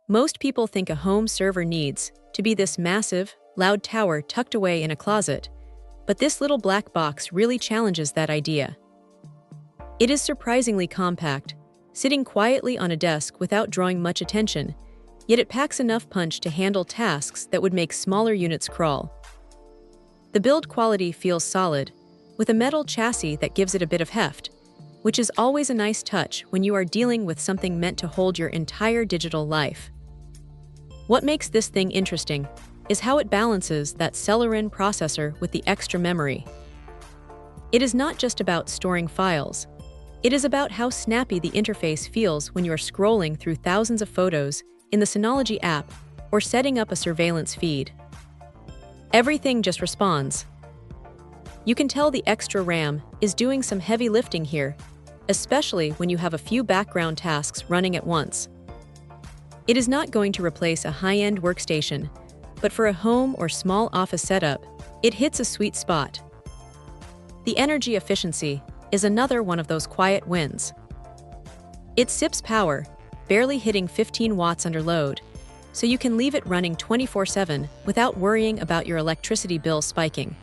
Most people think a home server needs to be this massive, loud tower tucked away in a closet, but this little black box really challenges that idea. It is surprisingly compact, sitting quietly on a desk without drawing much attention, yet it packs enough punch to handle tasks that would make smaller units crawl. The build quality feels solid, with a metal chassis that gives it a bit of heft, which is always a nice touch when you are dealing with something meant to hold your entire digital life. What makes this thing interesting is how it balances that Celeron processor with the extra memory. It is not just about storing files. It is about how snappy the interface feels when you are scrolling through thousands of photos in the Synology app or setting up a surveillance feed. Everything just responds. You can tell the extra RAM is doing some heavy lifting here, especially when you have a few background tasks running at once. It is not going to replace a high-end workstation, but for a home or small office setup, it hits a sweet spot. The energy efficiency is another one of those quiet wins. It sips power, barely hitting 15 watts under load, so you can leave it running 24/7 without worrying about your electricity bill spiking.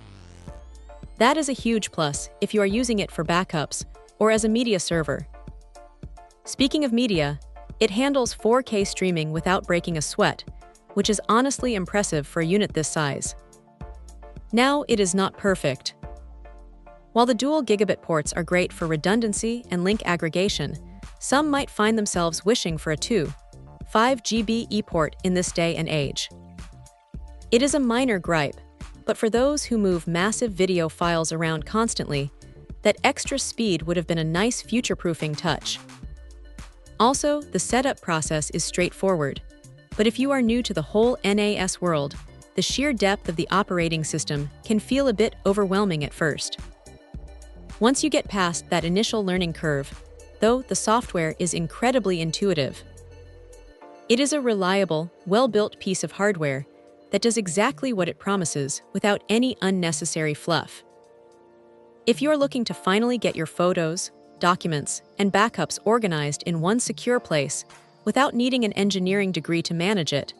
That is a huge plus if you are using it for backups or as a media server. Speaking of media, it handles 4K streaming without breaking a sweat, which is honestly impressive for a unit this size. Now, it is not perfect. While the dual gigabit ports are great for redundancy and link aggregation, some might find themselves wishing for a 2.5 GB ePort in this day and age. It is a minor gripe, but for those who move massive video files around constantly, that extra speed would have been a nice future-proofing touch. Also, the setup process is straightforward, but if you are new to the whole NAS world, the sheer depth of the operating system can feel a bit overwhelming at first. Once you get past that initial learning curve, though, the software is incredibly intuitive. It is a reliable, well-built piece of hardware that does exactly what it promises without any unnecessary fluff. If you're looking to finally get your photos, documents, and backups organized in one secure place without needing an engineering degree to manage it,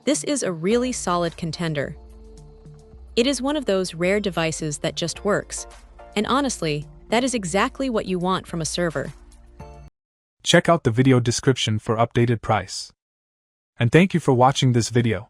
this is a really solid contender. It is one of those rare devices that just works, and honestly, that is exactly what you want from a server. Check out the video description for updated price. And thank you for watching this video.